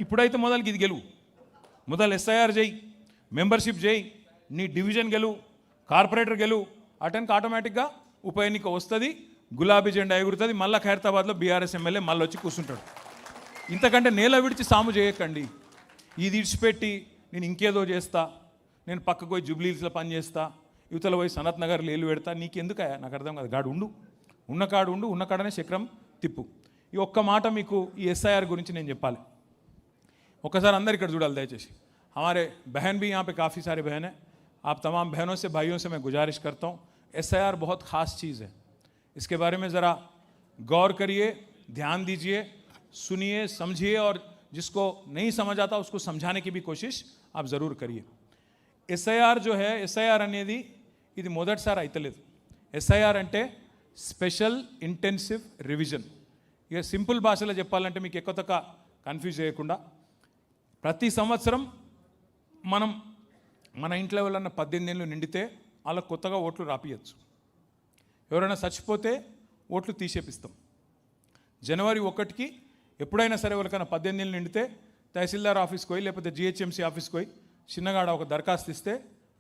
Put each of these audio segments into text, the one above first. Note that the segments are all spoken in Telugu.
ఇప్పుడైతే మొదలుకి ఇది గెలువు, మొదలు ఎస్ఐఆర్ చేయి, మెంబర్షిప్ చేయి, నీ డివిజన్ గెలువు, కార్పొరేటర్ గెలువు, అటెన్కి ఆటోమేటిక్గా ఉప ఎన్నిక వస్తుంది, గులాబీ జెండా ఎగురుతుంది, మళ్ళీ ఖైరతాబాద్లో బీఆర్ఎస్ ఎమ్మెల్యే మళ్ళీ వచ్చి కూర్చుంటాడు. ఇంతకంటే నేల విడిచి సాము చేయకండి. ఇది ఇడిచిపెట్టి నేను ఇంకేదో చేస్తా, నేను పక్కకు పోయి జూబ్లీహిల్స్లో పని చేస్తా, యువతల పోయి సనత్ నగర్లో ఏలు పెడతా, నీకెందుకయా? నాకు అర్థం కాదు. గాడు ఉండు, ఉన్న కాడనే చక్రం తిప్పు. ఈ ఒక్క మాట మీకు ఈ ఎస్ఐఆర్ గురించి నేను చెప్పాలి. ఒకసారి అందరు ఇక్కడ చూడాలి దయచేసి. हमारे बहन भी यहाँ पे काफ़ी सारे बहन हैं, आप तमाम बहनों से भाइयों से मैं गुजारिश करता हूँ, एसआईआर बहुत ख़ास चीज़ है, इसके बारे में ज़रा गौर करिए, ध्यान दीजिए, सुनिए, समझिए, और जिसको नहीं समझ आता उसको समझाने की भी कोशिश आप ज़रूर करिए. एसआईआर जो है, एसआईआर అనేది ఇది మొదటిసారి అయితలేదు. ఎస్ఐఆర్ అంటే స్పెషల్ ఇంటెన్సివ్ రివిజన్. ఇక సింపుల్ భాషలో చెప్పాలంటే మీకు ఎక్కువ తక్కువ కన్ఫ్యూజ్ చేయకుండా, ప్రతి సంవత్సరం మనం మన ఇంట్లో ఎవరన్నా 18 ఏళ్ళు నిండితే వాళ్ళకు కొత్తగా ఓట్లు రాపియచ్చు. ఎవరైనా చచ్చిపోతే ఓట్లు తీసేపిస్తాం. జనవరి 1కి ఎప్పుడైనా సరే ఎవరికైనా 18 ఏళ్ళు నిండితే తహసీల్దార్ ఆఫీస్కి పోయి లేకపోతే జిహెచ్ఎంసీ ఆఫీస్కి పోయి చిన్నగాడ ఒక దరఖాస్తు ఇస్తే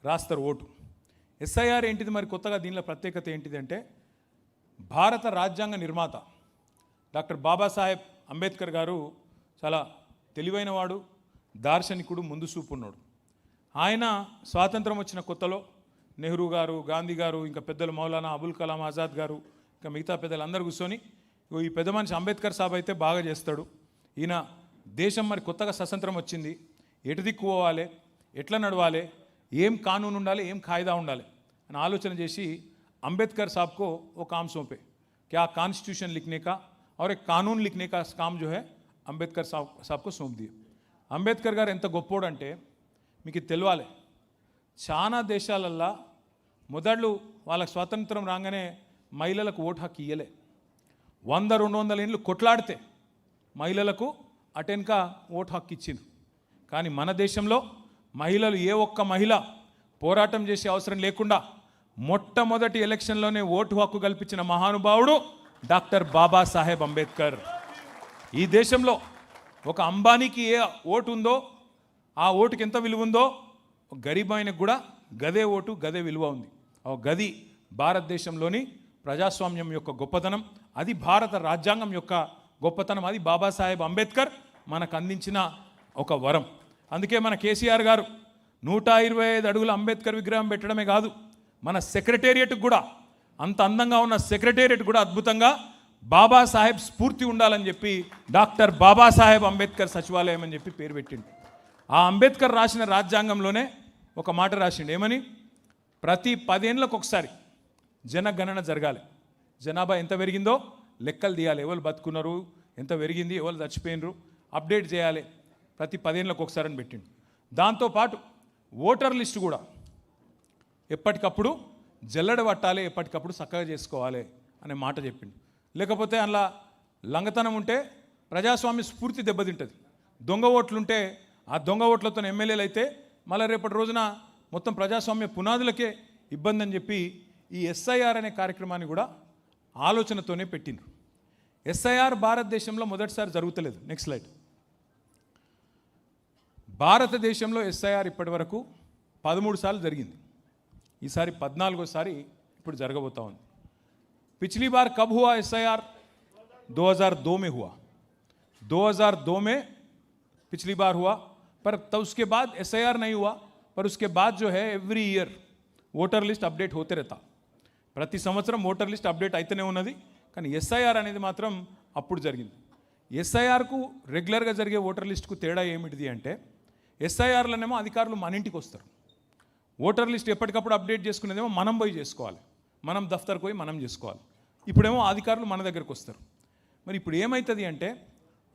రాస్తారు ఓటు. ఎస్ఐఆర్ ఏంటిది మరి కొత్తగా? దీనిలో ప్రత్యేకత ఏంటిది అంటే, భారత రాజ్యాంగ నిర్మాత డాక్టర్ బాబాసాహెబ్ అంబేద్కర్ గారు చాలా తెలివైన వాడు, దార్శనికుడు, ముందు చూపున్నాడు. ఆయన స్వాతంత్రం వచ్చిన కొత్తలో నెహ్రూ గారు, గాంధీ గారు, ఇంకా పెద్దలు మౌలానా అబుల్ కలాం ఆజాద్ గారు, ఇంకా మిగతా పెద్దలు అందరూ కూర్చొని, ఈ పెద్ద మనిషి అంబేద్కర్ సాబ్ అయితే బాగా చేస్తాడు, ఈయన దేశం మరి కొత్తగా స్వతంత్రం వచ్చింది, ఎటు దిక్కు పోవాలి, ఎట్లా నడవాలి, ఏం కానూన్ ఉండాలి, ఏం కాయిదా ఉండాలి అని ఆలోచన చేసి अंबेडकर साहब को वो काम सौंपे, क्या कॉन्स्टिट्यूशन लिखने का और एक कानून लिखने का काम जो है अंबेडकर साहब को सौंप दिए. अंबेडकर गाరు ఎంత గొప్పోడంటే మీకు తెలవాలి, చాలా దేశాలల్లో మొదళ్ళు వాళ్ళకి స్వాతంత్రం రాగానే మహిళలకు ఓటు హక్కు ఇయ్యలే. 100-200 ఏళ్ళు కొట్లాడితే మహిళలకు అటెన్కా ఓటు హక్కు ఇచ్చింది. కానీ మన దేశంలో మహిళలు ఏ ఒక్క మహిళ పోరాటం చేసే అవసరం లేకుండా మొట్టమొదటి ఎలక్షన్లోనే ఓటు హక్కు కల్పించిన మహానుభావుడు డాక్టర్ బాబాసాహెబ్ అంబేద్కర్. ఈ దేశంలో ఒక అంబానీకి ఏ ఓటు ఉందో ఆ ఓటుకి ఎంత విలువ ఉందో గరీబ్ ఆయనకు కూడా గదే ఓటు, గదే విలువ ఉంది. ఆ గది భారతదేశంలోని ప్రజాస్వామ్యం యొక్క గొప్పతనం, అది భారత రాజ్యాంగం యొక్క గొప్పతనం, అది బాబాసాహెబ్ అంబేద్కర్ మనకు అందించిన ఒక వరం. అందుకే మన కేసీఆర్ గారు 125 అడుగుల అంబేద్కర్ విగ్రహం పెట్టడమే కాదు, మన సెక్రటేరియట్కి కూడా, అంత అందంగా ఉన్న సెక్రటేరియట్ కూడా అద్భుతంగా బాబాసాహెబ్ స్ఫూర్తి ఉండాలని చెప్పి డాక్టర్ బాబాసాహెబ్ అంబేద్కర్ సచివాలయం అని చెప్పి పేరు పెట్టిండు. ఆ అంబేద్కర్ రాసిన రాజ్యాంగంలోనే ఒక మాట రాసిండు, ఏమని? ప్రతి 10 ఏళ్ళకు ఒకసారి జనగణన జరగాలి, జనాభా ఎంత పెరిగిందో లెక్కలు తీయాలి, ఎవరు బతుకున్నారు, ఎంత పెరిగింది, ఎవరు చచ్చిపోయినరు అప్డేట్ చేయాలి, ప్రతి 10 ఏళ్ళకు ఒకసారి అని పెట్టిండు. దాంతోపాటు ఓటర్ లిస్టు కూడా ఎప్పటికప్పుడు జల్లెడ పట్టాలి, ఎప్పటికప్పుడు చక్కగా చేసుకోవాలి అనే మాట చెప్పిండు. లేకపోతే అందులో లంగతనం ఉంటే ప్రజాస్వామ్య స్ఫూర్తి దెబ్బతింటుంది. దొంగ ఓట్లుంటే ఆ దొంగ ఓట్లతో ఎమ్మెల్యేలు అయితే మళ్ళీ రేపటి రోజున మొత్తం ప్రజాస్వామ్య పునాదులకే ఇబ్బంది అని చెప్పి ఈ ఎస్ఐఆర్ అనే కార్యక్రమాన్ని కూడా ఆలోచనతోనే పెట్టిండ్రు. ఎస్ఐఆర్ భారతదేశంలో మొదటిసారి జరుగుతలేదు. Next slide. భారతదేశంలో ఎస్ఐఆర్ ఇప్పటి వరకు 13 సార్లు జరిగింది. ఈసారి 14వ ఇప్పుడు జరగబోతా ఉంది. पिछली बार कब हुआ एसआईआर? 2002 में हुआ. 2002 में पिछली बार हुआ, पर तब उसके बाद एसआईआर नहीं हुआ. पर उसके बाद जो है every year voter list update होते रहता. ప్రతి సంవత్సరం ఓటర్ లిస్ట్ అప్డేట్ అయితేనే ఉన్నది. కానీ ఎస్ఐఆర్ అనేది మాత్రం అప్పుడు జరిగింది. ఎస్ఐఆర్కు రెగ్యులర్గా జరిగే ఓటర్ లిస్టుకు తేడా ఏమిటిది అంటే, ఎస్ఐఆర్లోనేమో అధికారులు మన ఇంటికి వస్తారు, ఓటర్ లిస్ట్ ఎప్పటికప్పుడు అప్డేట్ చేసుకునేదేమో మనం పోయి చేసుకోవాలి, మనం దఫ్తర్కి పోయి మనం చేసుకోవాలి. ఇప్పుడేమో అధికారులు మన దగ్గరికి వస్తారు. మరి ఇప్పుడు ఏమవుతుంది అంటే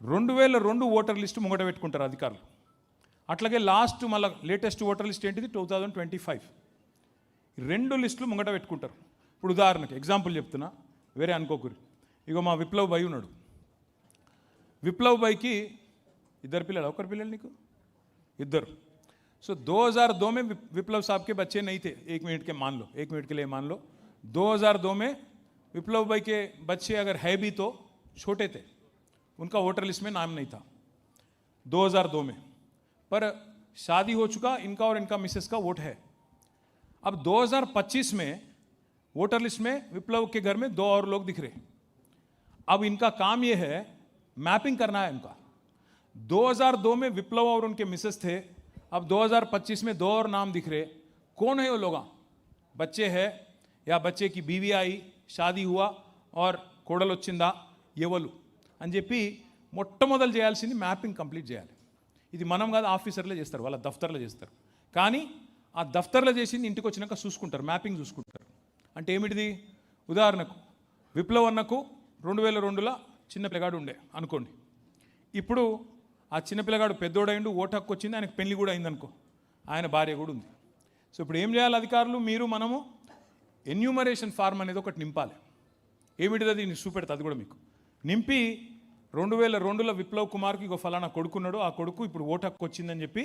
2002 ఓటర్ లిస్టు ముంగట పెట్టుకుంటారు అధికారులు. అట్లాగే లాస్ట్ మళ్ళీ లేటెస్ట్ ఓటర్ లిస్ట్ ఏంటిది 2025. 2 లిస్టులు ముంగట పెట్టుకుంటారు. ఇప్పుడు ఉదాహరణకి ఎగ్జాంపుల్ చెప్తున్నా, వేరే అనుకోకూరి. ఇగో మా విప్లవ్ భాయ్ ఉన్నాడు. విప్లవ్ భాయ్కి 2 పిల్లలు, ఒకరి పిల్లలు నీకు 2. सो 2002 में विप्लव साहब के बच्चे नहीं थे. 1 मिनट के मान लो, 1 मिनट के लिए मान लो. 2002 में विप्लव भाई के बच्चे अगर है भी तो छोटे थे, उनका वोटर लिस्ट में नाम नहीं था. 2002 में, पर शादी हो चुका इनका और इनका मिसेस का वोट है। अब 2025 में वोटर लिस्ट में विप्लव के घर में 2 और लोग दिख रहे। अब इनका काम ये है, मैपिंग करना है इनका। 2002 में विप्लव और उनके मिसेस थे, अब 2025 में 2 और नाम दिख रहे। कौन है वो लोग? बच्चे हैं या बच्चे की बीवी आई, शादी हुआ और కోడలు వచ్చిందా, ఎవరు అని చెప్పి మొట్టమొదలు చేయాల్సింది మ్యాపింగ్ కంప్లీట్ చేయాలి. ఇది మనం కాదు, ఆఫీసర్లే చేస్తారు, వాళ్ళ దఫ్తర్లో చేస్తారు. కానీ ఆ దఫ్తర్లో చేసింది ఇంటికి వచ్చినాక చూసుకుంటారు, మ్యాపింగ్ చూసుకుంటారు. అంటే ఏమిటిది? ఉదాహరణకు విప్లవ్ అన్నకు 2002లో చిన్న పిల్లగాడు ఉండే అనుకోండి. ఇప్పుడు ఆ చిన్న పిల్లగాడు పెద్దోడైండు, ఓటు హక్కు వచ్చింది, ఆయనకు పెళ్లి కూడా అయిందనుకో, ఆయన భార్య కూడా ఉంది. సో ఇప్పుడు ఏం చేయాలి అధికారులు, మీరు మనము ఎన్యూమరేషన్ ఫార్మ్ అనేది ఒకటి నింపాలి. ఏమిటిది? అది చూపెడతా, అది కూడా మీకు నింపి 2002లో విప్లవ్ కుమార్కి ఇగో ఫలానా కొడుకున్నాడు, ఆ కొడుకు ఇప్పుడు ఓటు హక్కు వచ్చిందని చెప్పి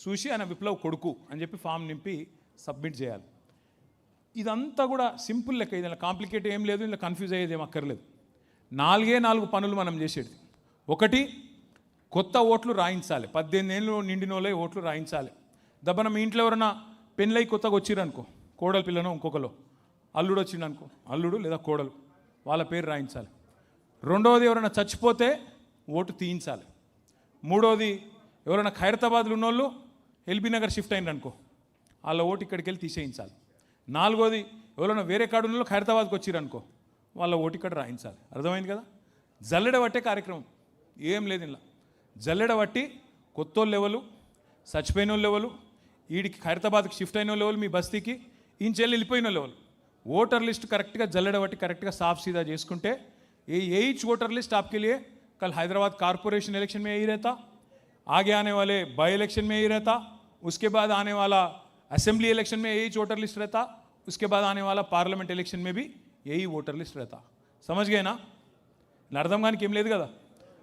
చూసి ఆయన విప్లవ్ కొడుకు అని చెప్పి ఫామ్ నింపి సబ్మిట్ చేయాలి. ఇదంతా కూడా సింపుల్ లెక్క, ఇది కాంప్లికేట్ ఏం లేదు, ఇలా కన్ఫ్యూజ్ అయ్యేది ఏం అక్కర్లేదు. 4 పనులు మనం చేసేది. ఒకటి, కొత్త ఓట్లు రాయించాలి. 18 ఏళ్ళు నిండిన వాళ్ళే ఓట్లు రాయించాలి. దబ్బన మీ ఇంట్లో ఎవరైనా పెళ్ళై కొత్తగా వచ్చిరనుకో, కోడలు పిల్లను ఇంకొకలో, అల్లుడు వచ్చిండనుకో, అల్లుడు లేదా కోడలు, వాళ్ళ పేరు రాయించాలి. రెండవది, ఎవరైనా చచ్చిపోతే ఓటు తీయించాలి. మూడవది, ఎవరైనా ఖైరతాబాద్లో ఉన్నోళ్ళు ఎల్బీ నగర్ షిఫ్ట్ అయిననుకో, వాళ్ళ ఓటు ఇక్కడికి వెళ్ళి తీసేయించాలి. నాలుగోది, ఎవరైనా వేరే కాడు ఉన్న ఖైరతాబాద్కి వచ్చిరనుకో, వాళ్ళ ఓటు ఇక్కడ రాయించాలి. అర్థమైంది కదా? జల్లెడ పట్టే కార్యక్రమం ఏం లేదు ఇలా. జల్లెడ పట్టి కొత్తోళ్ళు లెవెలు, చచ్చిపోయిన వాళ్ళు లెవెలు, వీడికి ఖైరతాబాద్కి షిఫ్ట్ అయిన లెవెల్, మీ బస్తీకి ఇంచెల్లి వెళ్ళిపోయిన లెవెల్, ఓటర్ లిస్ట్ కరెక్ట్గా జల్లెడ పట్టి కరెక్ట్గా साफ सीधा చేసుకుంటే यही वोटर लिस्ट आपके लिए कल हैदराबाद कारपोरेशन इलेक्शन में यही रहता, आगे आने वाले बाई इलेक्शन में यही रहता, उसके बाद आने वाला असेंबली इलेक्शन में यही वोटर लिस्ट रहता, उसके बाद आने वाला पार्लियामेंट इलेक्शन में भी यही वोटर लिस्ट रहता. समझ गए ना? అర్థం కానీ ఏం లేదు కదా.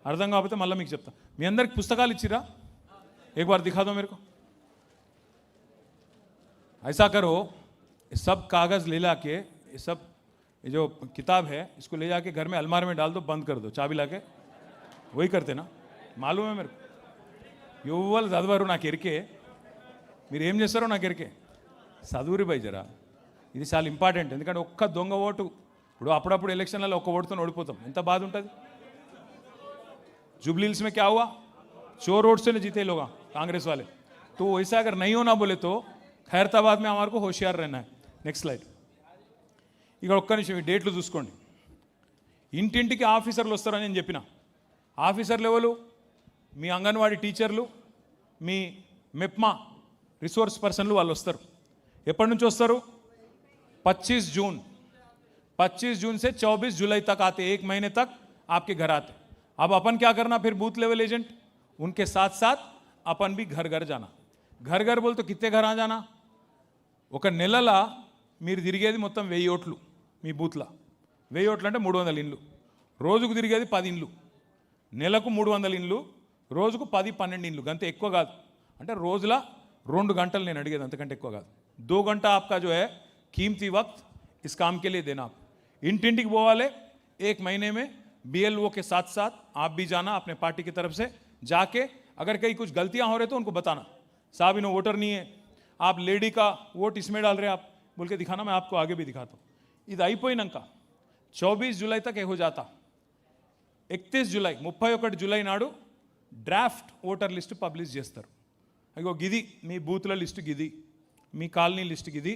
అర్థం కాకపోతే మళ్ళీ మీకు చెప్తా. మీ అందరికి పుస్తకాలు ఇచ్చిరా? एक बार दिखा दो मेरे को. ऐसा करो, सब कागज़ ले ला के, ये सब ये जो किताब है इसको ले जाके घर में अलमारी में डाल दो, बंद कर दो चाबी लाके. वही करते ना, मालूम है मेरे को. యువలు చదవరు నాకు ఎరికే, మీరు ఏం చేస్తారో నాకు ఎరికే. చదువురి బై జరా, ఇది చాలా ఇంపార్టెంట్. ఎందుకంటే ఒక్క దొంగ ఓటు, ఇప్పుడు అప్పుడప్పుడు ఎలక్షన్లలో ఒక్క ఓటుతో ఓడిపోతాం, ఎంత బాధ ఉంటుంది. जुबली हिल्स में क्या हुआ? चोर वोट से नहीं जीते लोग कांग्रेस वाले. तो वैसा अगर नहीं होना बोले तो ఖైరతాబాద్ में हमारे को होशियार रहना है. Next slide. ఇక్కడ ఒక్క నిమిషం ఈ డేట్లు చూసుకోండి. ఇంటింటికి ఆఫీసర్లు వస్తారని నేను చెప్పిన. ఆఫీసర్లు ఎవరు? మీ అంగన్వాడీ టీచర్లు, మీ మెప్మా రిసోర్స్ పర్సన్లు వాళ్ళు వస్తారు. ఎప్పటి నుంచి వస్తారు? 25 जून. 25 जून से 24 जुलाई तक आते, 1 महीने तक आपके घर आते. अब अपन क्या करना फिर? बूथ लेवल एजेंट, उनके साथ साथ अपन भी घर घर जाना. घर घर बोल तो कितने घर आ जाना? ఒక నెలలా మీరు తిరిగేది మొత్తం 1000 ఓట్లు మీ బూత్లో. 1000 ఓట్లు అంటే 300 ఇండ్లు. రోజుకు తిరిగేది 10 ఇండ్లు. నెలకు 300 ఇండ్లు, రోజుకు 10-12 ఇండ్లు. అంతే, ఎక్కువ కాదు. అంటే రోజుల 2 గంటలు నేను అడిగేది, అంతకంటే ఎక్కువ కాదు. 2 घंटा आपका जो है कीमती वक्त इस काम के लिए देना. इंटिंटिक बोवाले 1 महीने में BLO के साथ साथ आप भी जाना अपने पार्टी की तरफ से. जाके अगर कहीं कुछ गलतियां हो रहे तो उनको बताना, साहब इन्हों वोटर नहीं है, आप लेडी का वोट इसमें डाल रहे हैं आप, बोल के दिखाना. मैं आपको आगे भी दिखाता हूँ. ఇది అయిపోయినాక 24 జూలై तक हो जाता. 31 జూలై 31 జూలై నాడు డ్రాఫ్ట్ ఓటర్ లిస్ట్ పబ్లిష్ చేస్తారు. అయ్యో గిది మీ బూత్ల లిస్ట్, గిది మీ కాలనీ లిస్ట్, గిది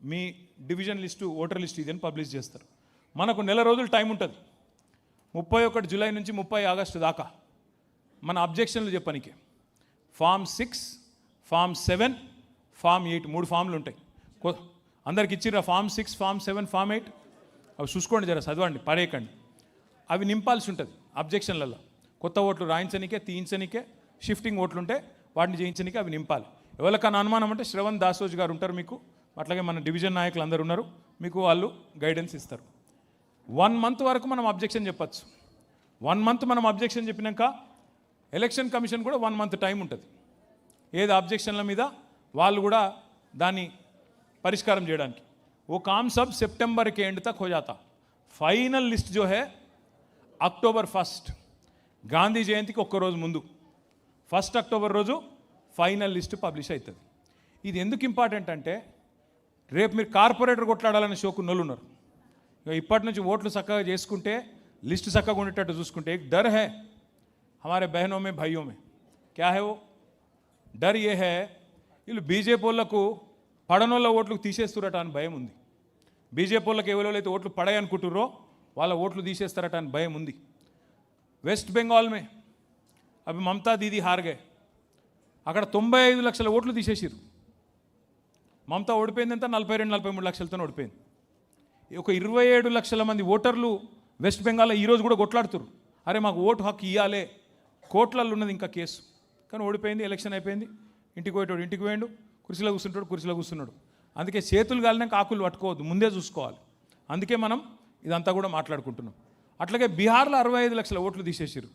మీ డివిజన్ లిస్టు, ఓటర్ లిస్ట్ ఇది అని పబ్లిష్ చేస్తారు. మనకు నెల రోజులు టైం ఉంటుంది. 31 జూలై నుంచి 30 ఆగస్టు దాకా మన అబ్జెక్షన్లు చెప్పనీకే. ఫామ్ 6, ఫామ్ 7, ఫామ్ 8, 3 ఫామ్లు ఉంటాయి. అందరికి ఇచ్చిర్రా? ఫామ్ 6, ఫామ్ 7, ఫామ్ 8 అవి చూసుకోండి, జర చదవండి, పడేయకండి. అవి నింపాల్సి ఉంటుంది అబ్జెక్షన్లలో. కొత్త ఓట్లు రాయించనికే, తీయించనికే, షిఫ్టింగ్ ఓట్లు ఉంటే వాటిని చేయించనికే అవి నింపాలి. ఎవరికన్నా అనుమానం అంటే శ్రవణ్ దాసోజ్ గారు ఉంటారు మీకు, అట్లాగే మన డివిజన్ నాయకులు అందరూ ఉన్నారు, మీకు వాళ్ళు గైడెన్స్ ఇస్తారు. 1 మంత్ వరకు మనం అబ్జెక్షన్ చెప్పచ్చు. 1 మంత్ మనం అబ్జెక్షన్ చెప్పినాక ఎలక్షన్ కమిషన్ కూడా 1 మంత్ టైం ఉంటుంది. ఏది అబ్జెక్షన్ల మీద వాళ్ళు కూడా దాన్ని పరిష్కారం చేయడానికి. वो काम सब सितंबर के एंड तक हो जाता. फाइनल लिस्ट जो है अक्टूबर 1 गांधी जयंती को ఒక్క రోజు ముందు 1 అక్టోబర్ రోజు ఫైనల్ లిస్ట్ పబ్లిష్ అవుతుంది. ఇది ఎందుకు ఇంపార్టెంట్ అంటే రేపు మీరు కార్పొరేటర్ కొట్లాడాలని షోకున్నోళ్ళు ఉన్నారు. ఇప్పటి నుంచి ఓట్లు చక్కగా చేసుకుంటే లిస్ట్ చక్కగా ఉండేటట్టు చూసుకుంటే एक डर है हमारे बहनों में भाइयों में. क्या है वो डर? ये है వీళ్ళు బీజేపీ వాళ్ళకు పడనోళ్ళ ఓట్లు తీసేస్తురట అని భయం ఉంది. బీజేపీ వాళ్ళకి ఎవరైతే ఓట్లు పడాయి అనుకుంటుర్రో వాళ్ళ ఓట్లు తీసేస్తారట అని భయం ఉంది. వెస్ట్ బెంగాల్ మే అవి మమతా దీదీ హార్గే, అక్కడ 95 లక్షల ఓట్లు తీసేసారు. మమతా ఓడిపోయిందంతా 42-43 లక్షలతో ఓడిపోయింది. ఒక 27 లక్షల మంది ఓటర్లు వెస్ట్ బెంగాల్లో ఈరోజు కూడా కొట్లాడుతున్నారు. అరే మాకు ఓటు హక్కు ఇవ్వాలే, కోట్లలో ఉన్నది ఇంకా కేసు. కానీ ఓడిపోయింది, ఎలక్షన్ అయిపోయింది, ఇంటికి పోయేటోడు ఇంటికి పోయాడు, కుర్చీలో కూర్చున్నాడు. అందుకే చేతులు గాలినాక ఆకులు పట్టుకోవద్దు, ముందే చూసుకోవాలి. అందుకే మనం ఇదంతా కూడా మాట్లాడుకుంటున్నాం. అట్లాగే బీహార్లో 65 లక్షల ఓట్లు తీసేసారు.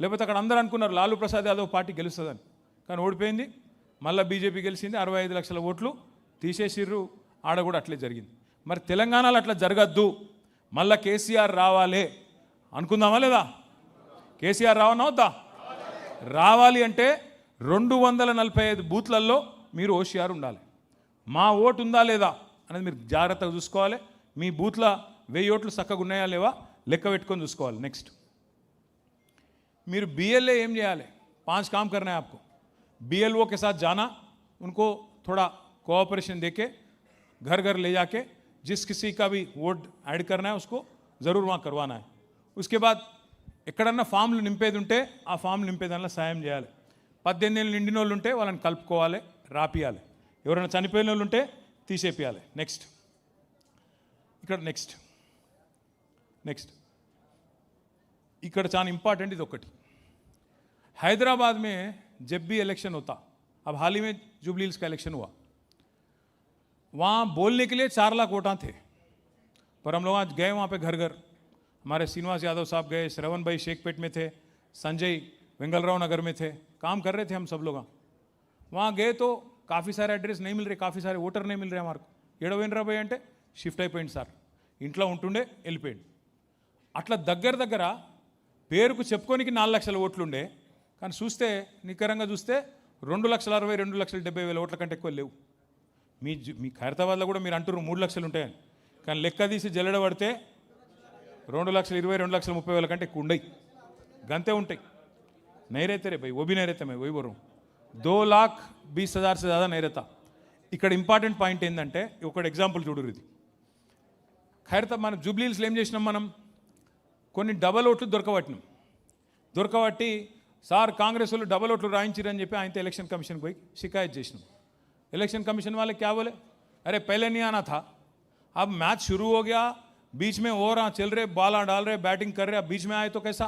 లేకపోతే అక్కడ అందరూ అనుకున్నారు లాలూ ప్రసాద్ యాదవ్ పార్టీ గెలుస్తుందని, కానీ ఓడిపోయింది. మళ్ళీ బీజేపీ గెలిచింది, 65 లక్షల ఓట్లు తీసేసిర్రు. ఆడ కూడా అట్లే జరిగింది. మరి తెలంగాణలో అట్లా జరగద్దు, మళ్ళీ కేసీఆర్ రావాలి అనుకుందామా లేదా? కేసీఆర్ రావన్నా వద్దా? రావాలి అంటే 245 బూత్లలో మీరు హోషియారు ఉండాలి. మా ఓటు ఉందా లేదా అనేది మీరు జాగ్రత్తగా చూసుకోవాలి. మీ బూత్ల 1000 ఓట్లు చక్కగా ఉన్నాయా లేవా లెక్క పెట్టుకొని చూసుకోవాలి. నెక్స్ట్ మీరు BLA ఏం చేయాలి? 5 काम करना है आपको. BLO के साथ जाना, उनको थोड़ा कोऑपरेशन देके घर घर ले जाके जिस किसी का भी वोट ऐड करना है उसको ज़रूर वहाँ करवाना है. उसके बाद ఎక్కడన్నా ఫామ్లు నింపేది ఉంటే ఆ ఫామ్ నింపేదానిలో సాయం చేయాలి. 18 ఏళ్ళు నిండిన వాళ్ళు ఉంటే వాళ్ళని కలుపుకోవాలి, రాపియాలి. ఎవరైనా చనిపోయిన వాళ్ళు ఉంటే తీసేపియాలి. నెక్స్ట్ ఇక్కడ నెక్స్ట్ ఇక్కడ చాలా ఇంపార్టెంట్ ఇది ఒకటి. हैदराबाद में जब भी इलेक्शन होता, अब हाल ही में जुबली हिल्स का इलेक्शन हुआ, वहाँ बोलने के लिए 4 लाख वोटां थे. पर हम लोग आज गए वहाँ पे घर घर. हमारे श्रीनिवास यादव साहब गए, श्रवण भाई शेखपेट में थे, संजय वेंगलराव नगर में थे, काम कर रहे थे हम सब लोग. वहाँ गए तो काफ़ी सारे एड्रेस नहीं मिल रहे, काफ़ी सारे वोटर नहीं मिल रहे हमारे को. ఏడవేంద్ర భయ్ అంటే షిఫ్ట్ అయిపోయింది సార్, ఇంట్లో ఉంటుండే వెళ్ళిపోయింది. అట్లా దగ్గర పేరుకు చెప్పుకోనికి 4 లక్షల ఓట్లు ఉండే, కానీ చూస్తే నికరంగా చూస్తే 2,60,000 2,70,000 ఓట్ల కంటే ఎక్కువ లేవు. మీ ఖైరతాబాద్లో కూడా మీరు అంటున్నారు 3 లక్షలు ఉంటాయని, కానీ లెక్క తీసి జల్లెడ పడితే 2,20,000 2,30,000 కంటే ఎక్కువ ఉండయి, గంతే ఉంటాయి. नहीं रहते रे भाई, वो भी नहीं रहते. मैं वही बोल रहा हूँ, 2,20,000 से ज़्यादा नहीं रहता. ఇక్కడ ఇంపార్టెంట్ పాయింట్ ఏంటంటే ఒకటి ఎగ్జాంపుల్ చూడరు. ఇది ఖైరతాబాద్ మన జూబ్లీ హిల్స్లో ఏం చేసినాం మనం, కొన్ని డబల్ ఓట్లు దొరకబట్టి సార్ కాంగ్రెస్ వాళ్ళు డబల్ ఓట్లు రాయించారని చెప్పి ఆయనతో ఎలక్షన్ కమిషన్కి పోయి షికాయత్ చేసినాం. इलेक्शन कमीशन वाले क्या बोले, अरे पहले नहीं आना था, अब मैच शुरू हो गया, बीच में हो रहा चल रहे, बाला डाल रहे, बैटिंग कर रहे, अब बीच में आए तो कैसा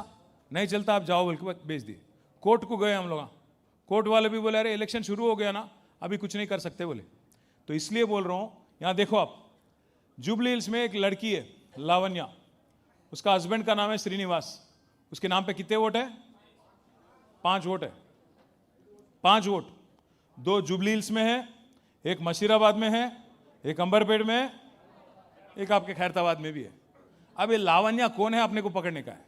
नहीं चलता, आप जाओ बोल के भेज दिए. कोर्ट को गए हम लोग, कोर्ट वाले भी बोले अरे इलेक्शन शुरू हो गया ना, अभी कुछ नहीं कर सकते बोले. तो इसलिए बोल रहा हूँ, यहाँ देखो आप, जुबली हिल्स में एक लड़की है लावण्या, उसका हस्बैंड का नाम है श्रीनिवास. उसके नाम पे कितने वोट है? 5 वोट है. 5 वोट, 2 जुबली हिल्स में है, एक मशीराबाद में है, एक अंबरपेट में है, एक आपके खैरताबाद में भी है. अब ये लावण्या कौन है अपने को पकड़ने का है?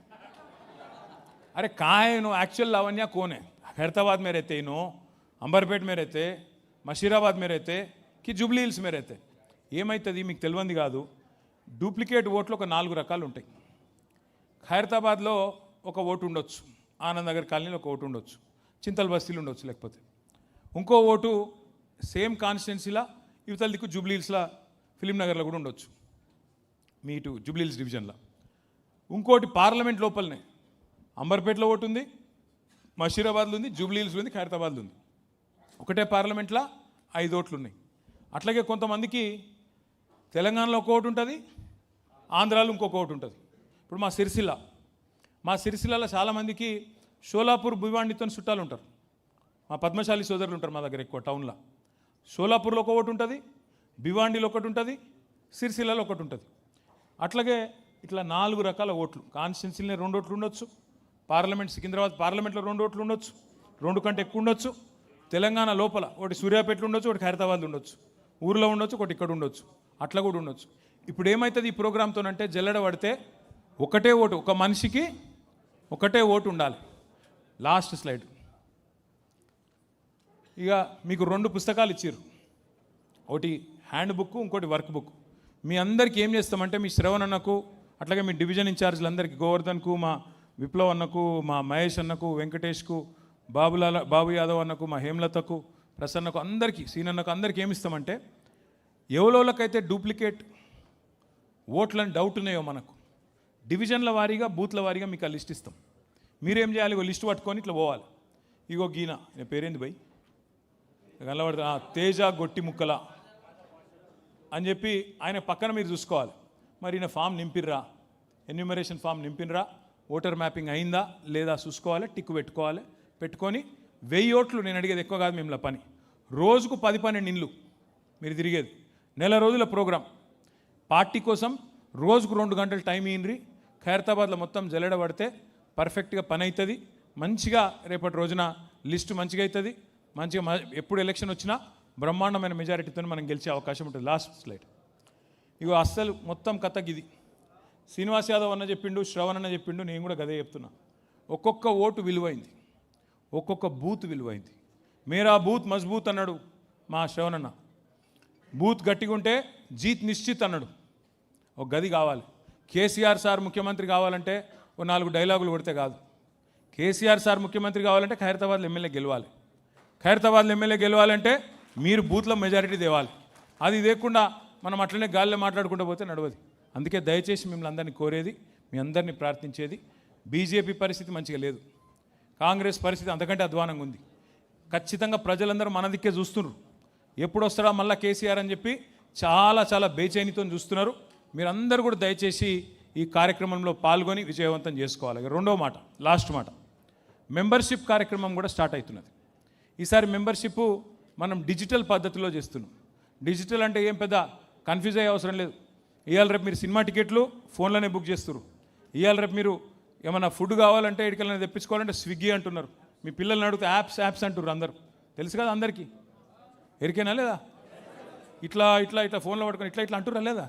अरे कहाँ है इन्हों, एक्चुअल लावण्या कौन है? खैरताबाद में रहते इन्हों, अंबरपेट में रहते, मशीराबाद में रहते कि जुबली हिल्स में रहते? ఏమైతుంది మీకు తెలియంది కాదు. డూప్లికేట్ ఓట్లు ఒక 4 రకాలు ఉంటాయి. ఖైరతాబాద్లో ఒక ఓటు ఉండొచ్చు, ఆనంద్ నగర్ కాలనీలో ఒక ఓటు ఉండొచ్చు, చింతల్ బస్తీలు ఉండొచ్చు, లేకపోతే ఇంకో ఓటు సేమ్ కాన్స్టిట్యున్సీలా ఇవతల దిక్కు జూబ్లీ హిల్స్లో ఫిలిం నగర్లో కూడా ఉండొచ్చు, మీ ఇటు జూబ్లీ హిల్స్ డివిజన్లో. ఇంకోటి పార్లమెంట్ లోపలనే అంబర్పేటలో ఓటు ఉంది, మషీరాబాద్లో ఉంది, జూబ్లీ హిల్స్లో ఉంది, ఖైరతాబాద్లో ఉంది. ఒకటే పార్లమెంట్లో 5 ఓట్లు ఉన్నాయి. అట్లాగే కొంతమందికి తెలంగాణలో ఒక ఓటు ఉంటుంది, ఆంధ్రాలో ఇంకొక ఓటు ఉంటుంది. ఇప్పుడు మా సిరిసిల్లలో చాలామందికి షోలాపూర్ భివాండితో చుట్టాలు ఉంటారు, మా పద్మశాలి సోదరులు ఉంటారు మా దగ్గర ఎక్కువ టౌన్లో. షోలాపూర్లో ఒక ఓటు ఉంటుంది, భివాండిలో ఒకటి ఉంటుంది, సిరిసిల్లలో ఒకటి ఉంటుంది. అట్లాగే ఇట్లా 4 రకాల ఓట్లు. కాన్స్టిట్యున్సీలో 2 ఓట్లు ఉండొచ్చు, పార్లమెంట్ సికింద్రాబాద్ పార్లమెంట్లో 2 ఓట్లు ఉండొచ్చు, 2 కంటే ఎక్కువ ఉండొచ్చు. తెలంగాణ లోపల ఒకటి సూర్యాపేటలో ఉండొచ్చు, ఒకటి ఖైరతాబాద్లో ఉండొచ్చు, ఊర్లో ఉండొచ్చు, ఒకటి ఇక్కడ ఉండొచ్చు, అట్లా కూడా ఉండొచ్చు. ఇప్పుడు ఏమవుతుంది ఈ ప్రోగ్రామ్తోనంటే జల్లెడ పడితే ఒకటే ఓటు, ఒక మనిషికి ఒకటే ఓటు ఉండాలి. లాస్ట్ స్లైడ్, ఇక మీకు 2 పుస్తకాలు ఇచ్చారు, ఒకటి హ్యాండ్ బుక్, ఇంకోటి వర్క్ బుక్. మీ అందరికీ ఏం చేస్తామంటే మీ శ్రవణ్ అన్నకు, అట్లాగే మీ డివిజన్ ఇన్ఛార్జ్లందరికీ, గోవర్ధన్కు, మా విప్లవ్ అన్నకు, మా మహేష్ అన్నకు, వెంకటేష్కు, బాబు యాదవ్ అన్నకు, మా హేమలతకు, ప్రసన్నకు, అందరికీ, సీనన్నకు, అందరికీ ఏమి ఇస్తామంటే ఎవరోళ్ళకైతే డూప్లికేట్ ఓట్లని డౌట్ ఉన్నాయో మనకు డివిజన్ల వారీగా, బూత్ల వారీగా మీకు ఆ లిస్ట్ ఇస్తాం. మీరేం చేయాలి, ఒక లిస్ట్ పట్టుకొని ఇట్లా పోవాలి. ఇగో గీన, ఈయన పేరేంది భయ్, కనబడుతుంది, తేజ గొట్టి ముక్కల అని చెప్పి ఆయన పక్కన మీరు చూసుకోవాలి. మరి ఈయన ఫామ్ నింపిర్రా, ఎన్యూమరేషన్ ఫామ్ నింపినరా, ఓటర్ మ్యాపింగ్ అయిందా లేదా చూసుకోవాలి, టిక్కు పెట్టుకోవాలి. పెట్టుకొని 1000 ఓట్లు, నేను అడిగేది ఎక్కువ కాదు మిమ్మల్ని పని, రోజుకు 10-12 ఇండ్లు మీరు తిరిగేది, నెల రోజుల ప్రోగ్రాం. పార్టీ కోసం రోజుకు 2 గంటలు టైం ఇయ్యండి. ఖైరతాబాద్లో మొత్తం జల్లెడ పడితే పర్ఫెక్ట్గా పని అవుతుంది. మంచిగా రేపటి రోజున లిస్టు మంచిగా అవుతుంది. మంచిగా ఎప్పుడు ఎలక్షన్ వచ్చినా బ్రహ్మాండమైన మెజారిటీతో మనం గెలిచే అవకాశం ఉంటుంది. Last slide. ఇగో అస్సలు మొత్తం కథకి ఇది. శ్రీనివాస్ యాదవ్ అన్న చెప్పిండు, శ్రవణ్ అన్న చెప్పిండు, నేను కూడా గదే చెప్తున్నా. ఒక్కొక్క ఓటు విలువైంది, ఒక్కొక్క బూత్ విలువైంది. మేరా బూత్ మజ్బూత్ అన్నాడు మా శ్రవణ్ అన్న. బూత్ గట్టిగా ఉంటే జీత్ నిశ్చిత్ అన్నాడు. ఒక గది కావాలి. కేసీఆర్ సార్ ముఖ్యమంత్రి కావాలంటే ఓ 4 డైలాగులు కొడితే కాదు. కేసీఆర్ సార్ ముఖ్యమంత్రి కావాలంటే ఖైరతాబాద్లో ఎమ్మెల్యే గెలవాలి. ఖైరతాబాద్లో ఎమ్మెల్యే గెలవాలంటే మీరు బూత్లో మెజారిటీ తేవాలి. అది లేకుండా మనం అట్లనే గాలిలో మాట్లాడుకుంటూ పోతే నడవదు. అందుకే దయచేసి మిమ్మల్ని అందరినీ కోరేది, మీ అందరినీ ప్రార్థించేది, బీజేపీ పరిస్థితి మంచిగా లేదు, కాంగ్రెస్ పరిస్థితి అంతకంటే అధ్వానంగా ఉంది. ఖచ్చితంగా ప్రజలందరూ మన దిక్కే చూస్తున్నారు. ఎప్పుడు వస్తాడా మళ్ళీ కేసీఆర్ అని చెప్పి చాలా చాలా బేచైనితో చూస్తున్నారు. మీరందరూ కూడా దయచేసి ఈ కార్యక్రమంలో పాల్గొని విజయవంతం చేసుకోవాలి. రెండవ మాట, లాస్ట్ మాట, మెంబర్షిప్ కార్యక్రమం కూడా స్టార్ట్ అవుతున్నది. ఈసారి మెంబర్షిప్ మనం డిజిటల్ పద్ధతిలో చేస్తున్నాం. డిజిటల్ అంటే ఏం పెద్ద కన్ఫ్యూజ్ అయ్యే అవసరం లేదు. ఇవాళ రేపు మీరు సినిమా టికెట్లు ఫోన్లోనే బుక్ చేస్తారు. ఇవాళ రేపు మీరు ఏమైనా ఫుడ్ కావాలంటే ఎక్కడికైనా తెప్పించుకోవాలంటే స్విగ్గీ అంటున్నారు. మీ పిల్లల్ని అడిగితే యాప్స్ అంటున్నారు. అందరు తెలుసు కదా అందరికీ, ఎరికేనా లేదా? ఇట్లా ఇట్లా ఇట్లా ఫోన్లో పట్టుకొని ఇట్లా ఇట్లా అంటురా లేదా?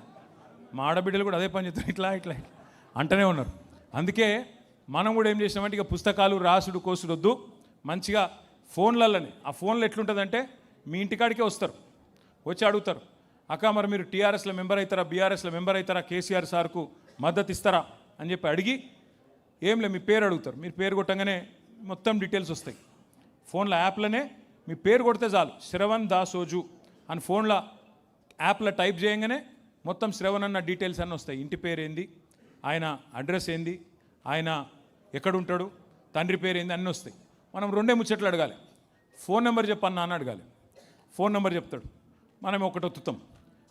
మా ఆడబిడ్డలు కూడా అదే పని చేస్తారు, ఇట్లా ఇట్లా అంటనే ఉన్నారు. అందుకే మనం కూడా ఏం చేసినామంటే ఇక పుస్తకాలు రాసుడు కోసుడు వద్దు, మంచిగా ఫోన్లలోనే. ఆ ఫోన్లో ఎట్లుంటుందంటే మీ ఇంటికాడికే వస్తారు, వచ్చి అడుగుతారు, అక్క మరి మీరు టీఆర్ఎస్లో మెంబర్ అవుతారా, బీఆర్ఎస్లో మెంబర్ అవుతారా, కేసీఆర్ సార్కు మద్దతు ఇస్తారా అని చెప్పి అడిగి ఏం లేదు మీ పేరు అడుగుతారు. మీరు పేరు కొట్టంగానే మొత్తం డీటెయిల్స్ వస్తాయి ఫోన్లో. యాప్లోనే మీ పేరు కొడితే చాలు, శ్రవణ్ దాసోజు అని ఫోన్లో యాప్లో టైప్ చేయగానే మొత్తం శ్రవణ్ అన్న డీటెయిల్స్ అన్నీ వస్తాయి. ఇంటి పేరు ఏంది, ఆయన అడ్రస్ ఏంది, ఆయన ఎక్కడుంటాడు, తండ్రి పేరు ఏంది, అన్నీ వస్తాయి. మనం 2 ముచ్చట్లు అడగాలి. ఫోన్ నెంబర్ చెప్పన్నా అని అడగాలి. ఫోన్ నెంబర్ చెప్తాడు, మనం ఒకటి ఒత్తుతాం,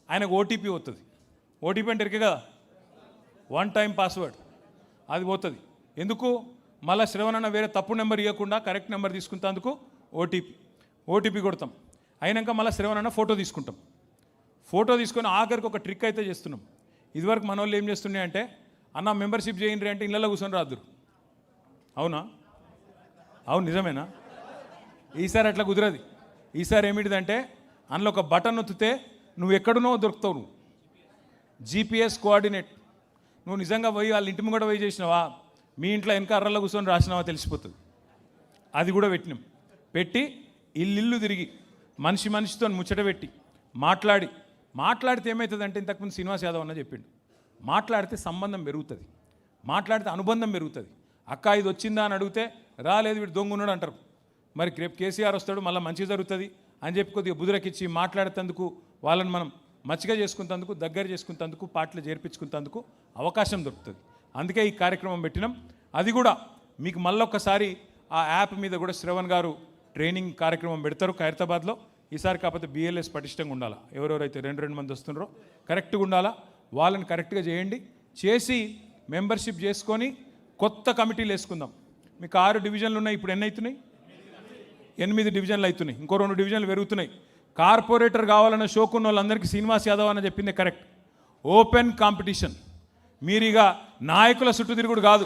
ఆయనకు ఓటీపీ వస్తుంది. ఓటీపీ అంటే ఇరికే కదా, 1 టైం పాస్వర్డ్, అది పోతుంది. ఎందుకు? మళ్ళీ శ్రవణ్ అన్న వేరే తప్పు నెంబర్ ఇవ్వకుండా కరెక్ట్ నెంబర్ తీసుకుంటేందుకు ఓటీపీ కొడతాం. అయినాక మళ్ళీ శ్రవణ్ అన్న ఫోటో తీసుకుంటాం. ఫోటో తీసుకొని ఆఖరికి ఒక ట్రిక్ అయితే చేస్తున్నాం. ఇదివరకు మన వాళ్ళు ఏం చేస్తున్నాయి అంటే, అన్న మెంబర్షిప్ చేయండి అంటే ఇళ్ళలో కూర్చొని రాదురు. అవునా? అవును, నిజమేనా? ఈసారి అట్లా కుదరదు. ఈసారి ఏమిటిదంటే అందులో ఒక బటన్ ఒత్తితే నువ్వు ఎక్కడున్నావో దొరుకుతావు. నువ్వు జీపీఎస్ కోఆర్డినేట్, నువ్వు నిజంగా పోయి వాళ్ళ ఇంటి ముంగట పోయి చేసినావా, మీ ఇంట్లో వెనక అర్రల్లో కూర్చొని రాసినావా తెలిసిపోతుంది. అది కూడా పెట్టినాం. పెట్టి ఇల్లు తిరిగి మనిషితో ముచ్చట పెట్టి మాట్లాడితే ఏమవుతుందంటే, ఇంతకుముందు శ్రీనివాస్ యాదవ్ అన్న చెప్పిండు, మాట్లాడితే సంబంధం పెరుగుతుంది, మాట్లాడితే అనుబంధం పెరుగుతుంది. అక్క ఇది వచ్చిందా అని అడిగితే రాలేదు వీడు దొంగ ఉన్నాడు అంటారు. మరి రేపు కేసీఆర్ వస్తాడు మళ్ళీ మంచిగా జరుగుతుంది అని చెప్పి కొద్దిగా బుదురకిచ్చి మాట్లాడేందుకు, వాళ్ళని మనం మచ్చిగా చేసుకున్నందుకు, దగ్గర చేసుకున్నందుకు, పాటలు చేర్పించుకున్నందుకు అవకాశం దొరుకుతుంది. అందుకే ఈ కార్యక్రమం పెట్టినాం. అది కూడా మీకు మళ్ళొక్కసారి ఆ యాప్ మీద కూడా శ్రవణ్ గారు ట్రైనింగ్ కార్యక్రమం పెడతారు ఖైరతాబాద్లో. ఈసారి కాకపోతే BLS పటిష్టంగా ఉండాలా. ఎవరెవరైతే 2 మంది వస్తున్నారో కరెక్ట్గా ఉండాలా, వాళ్ళని కరెక్ట్గా చేయండి. చేసి మెంబర్షిప్ చేసుకొని కొత్త కమిటీలు వేసుకుందాం. మీకు 6 డివిజన్లు ఉన్నాయి, ఇప్పుడు ఎన్ని అవుతున్నాయి? 8 డివిజన్లు అవుతున్నాయి, ఇంకో 2 డివిజన్లు పెరుగుతున్నాయి. కార్పొరేటర్ కావాలన్న షోకున్న వాళ్ళందరికీ శ్రీనివాస్ యాదవ్ అని చెప్పింది కరెక్ట్. Open competition. మీరిక నాయకుల చుట్టూ తిరుగుడు కాదు,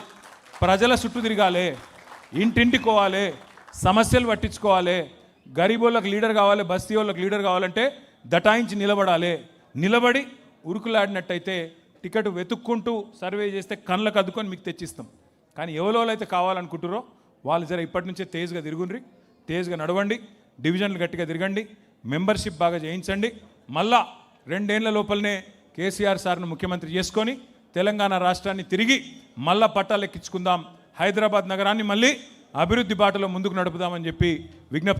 ప్రజల చుట్టూ తిరగాలి, ఇంటింటికోవాలి, సమస్యలు పట్టించుకోవాలి. గరీబోళ్ళకి లీడర్ కావాలి, బస్తీ వాళ్ళకి లీడర్ కావాలంటే దటాయించి నిలబడి ఉరుకులాడినట్టయితే టికెట్ వెతుక్కుంటూ సర్వే చేస్తే కళ్ళకు అద్దుకొని మీకు తెచ్చిస్తాం. కానీ ఎవరోళ్ళైతే కావాలనుకుంటారో వాళ్ళు జర ఇప్పటి నుంచే తేజ్గా తిరుగుండ్రి, తేజ్గా నడవండి. డివిజన్లు గట్టిగా తిరగండి, మెంబర్షిప్ బాగా చేయించండి. మళ్ళా 2 ఏళ్ల లోపలనే కేసీఆర్ సార్ను ముఖ్యమంత్రి చేసుకొని తెలంగాణ రాష్ట్రాన్ని తిరిగి మళ్ళా పట్టాలెక్కించుకుందాం, హైదరాబాద్ నగరాన్ని మళ్ళీ అభివృద్ధి బాటలో ముందుకు నడుపుదామని చెప్పి విజ్ఞప్తి